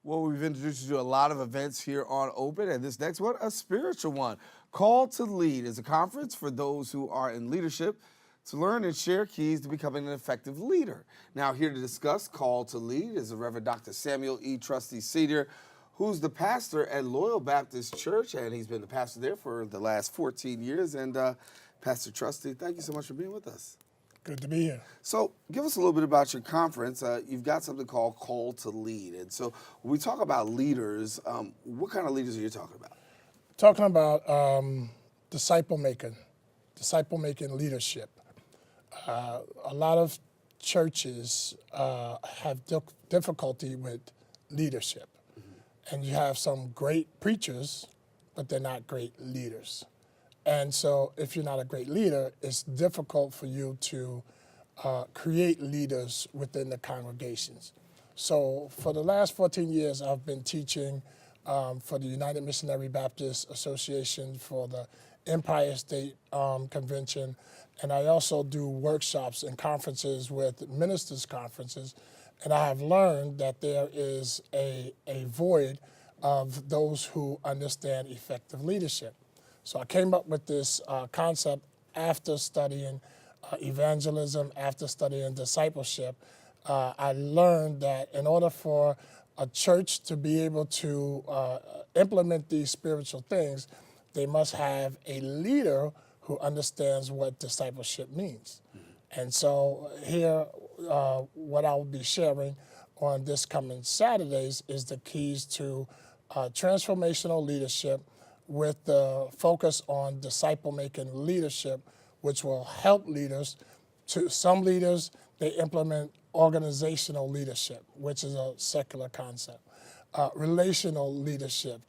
Well, we've introduced you to a lot of events here on Open, and this next one, a spiritual one. Call to Lead is a conference for those who are in leadership to learn and share keys to becoming an effective leader. Now, here to discuss Call to Lead is the Reverend Dr. Samuel E. Trusty Sr., who's the pastor at Loyal Baptist Church, and he's been the pastor there for the last 14 years. And Pastor Trusty, thank you so much for being with us. Good to be here. So give us a little bit about your conference. You've got something called Call to Lead. And so when we talk about leaders, what kind of leaders are you talking about? Talking about disciple making leadership. A lot of churches have difficulty with leadership. And you have some great preachers, but they're not great leaders. And so if you're not a great leader, it's difficult for you to create leaders within the congregations. So for the last 14 years, I've been teaching for the United Missionary Baptist Association, for the Empire State Convention, and I also do workshops and conferences with ministers' conferences. And I have learned that there is a void of those who understand effective leadership. So I came up with this concept after studying evangelism, after studying discipleship. I learned that in order for a church to be able to implement these spiritual things, they must have a leader who understands what discipleship means. And so here, what I will be sharing on this coming Saturdays is the keys to transformational leadership, with the focus on disciple-making leadership, which will help leaders. Some leaders, they implement organizational leadership, which is a secular concept. Relational leadership,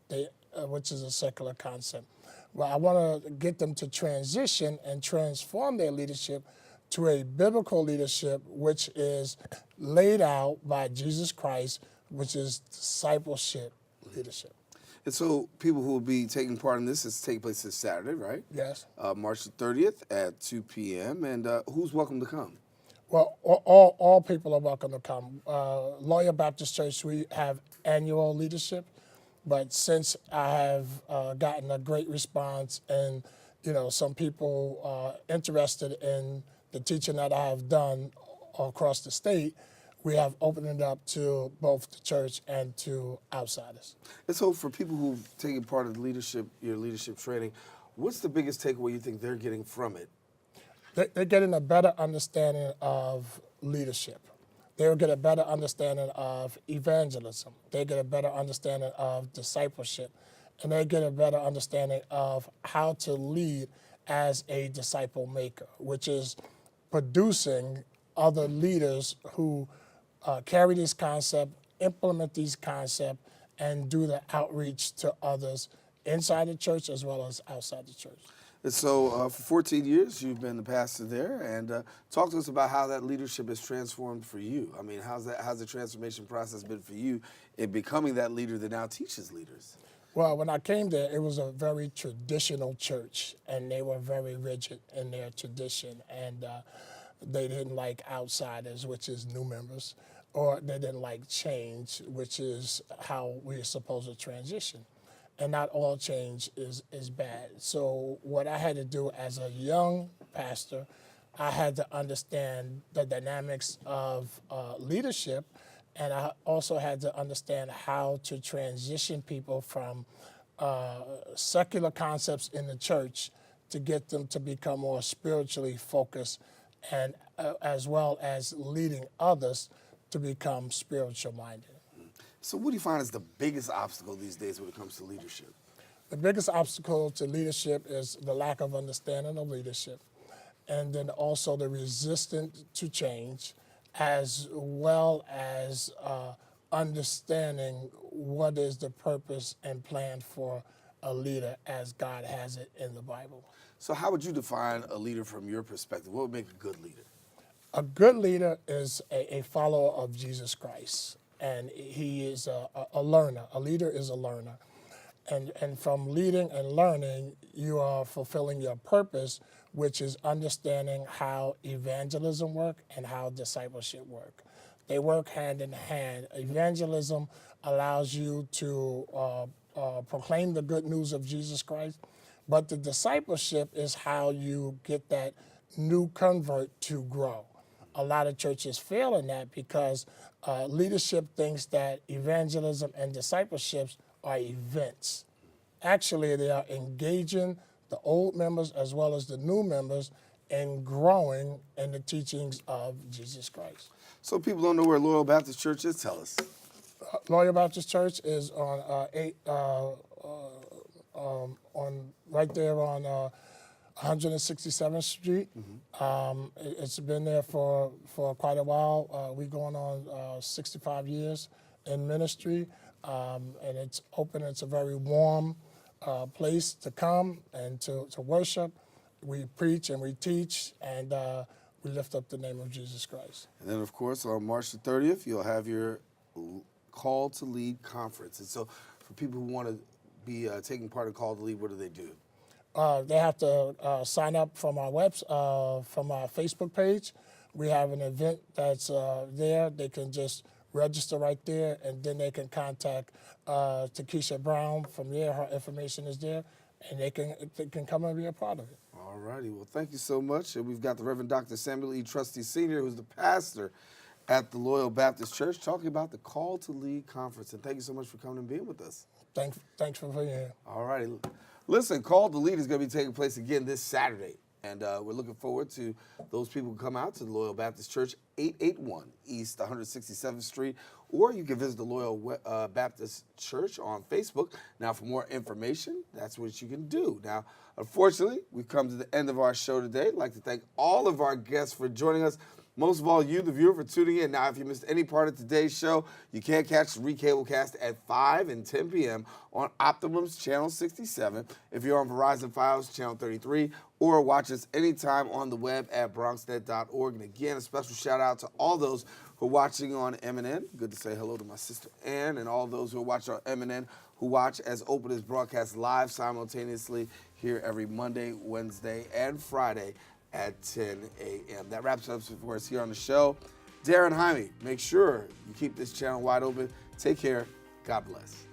which is a secular concept. Well, I want to get them to transition and transform their leadership to a biblical leadership, which is laid out by Jesus Christ, which is discipleship leadership. And so people who will be taking part in this is taking place this Saturday, right? Yes. March the 30th at 2 p.m. And who's welcome to come? Well, all people are welcome to come. Loyal Baptist Church, we have annual leadership, but since I have gotten a great response and some people are interested in the teaching that I have done across the state, we have opened it up to both the church and to outsiders. And so for people who've taken part of your leadership training, what's the biggest takeaway you think they're getting from it? They're getting a better understanding of leadership. They'll get a better understanding of evangelism. They get a better understanding of discipleship. And they get a better understanding of how to lead as a disciple maker, which is producing other leaders who carry this concept, implement these concepts, and do the outreach to others inside the church as well as outside the church. And so for 14 years, you've been the pastor there, and talk to us about how that leadership has transformed for you. I mean, how's the transformation process been for you in becoming that leader that now teaches leaders? Well, when I came there, it was a very traditional church, and they were very rigid in their tradition, and they didn't like outsiders, which is new members, or they didn't like change, which is how we're supposed to transition. And not all change is bad. So what I had to do as a young pastor, I had to understand the dynamics of leadership, and I also had to understand how to transition people from secular concepts in the church to get them to become more spiritually focused, and as well as leading others to become spiritual minded. So what do you find is the biggest obstacle these days when it comes to leadership? The biggest obstacle to leadership is the lack of understanding of leadership, and then also the resistance to change, as well as understanding what is the purpose and plan for a leader as God has it in the Bible. So how would you define a leader from your perspective? What would make a good leader? A good leader is a follower of Jesus Christ, and he is a learner. A leader is a learner. And from leading and learning, you are fulfilling your purpose, which is understanding how evangelism works and how discipleship works. They work hand in hand. Evangelism allows you to proclaim the good news of Jesus Christ, but the discipleship is how you get that new convert to grow. A lot of churches fail in that because leadership thinks that evangelism and discipleships are events. Actually, they are engaging the old members as well as the new members in growing in the teachings of Jesus Christ. So people don't know where Loyal Baptist Church is. Tell us. Loyal Baptist Church is on right there on 167th Street. It's been there for quite a while. We're going on 65 years in ministry, and it's open. It's a very warm place to come and to worship. We preach and we teach, and we lift up the name of Jesus Christ. And then, of course, on March the 30th, you'll have your Call to Lead conference. And so for people who want to be taking part in Call to Lead, what do they do? They have to sign up from our from our Facebook page. We have an event that's there. They can just register right there, and then they can contact Takesha Brown from there. Her information is there, and they can come and be a part of it. All righty. Well, thank you so much. And we've got the Reverend Dr. Samuel E. Trusty Sr., who's the pastor at the Loyal Baptist Church, talking about the Call to Lead conference. And thank you so much for coming and being with us. Thanks for being here. All righty. Listen, Call to Lead is going to be taking place again this Saturday. And we're looking forward to those people who come out to the Loyal Baptist Church, 881 East 167th Street, or you can visit the Loyal Baptist Church on Facebook. Now, for more information, that's what you can do. Now, unfortunately, we've come to the end of our show today. I'd like to thank all of our guests for joining us. Most of all, you, the viewer, for tuning in. Now, if you missed any part of today's show, you can catch the recablecast at 5 and 10 p.m. on Optimum's Channel 67. If you're on Verizon Fios, Channel 33, or watch us anytime on the web at bronxnet.org. And again, a special shout out to all those who are watching on MNN. Good to say hello to my sister Ann, and all those who are watching on MNN who watch as Open is broadcast live simultaneously here every Monday, Wednesday, and Friday at 10 a.m. That wraps up for us here on the show. Daren Jaime, make sure you keep this channel wide open. Take care. God bless.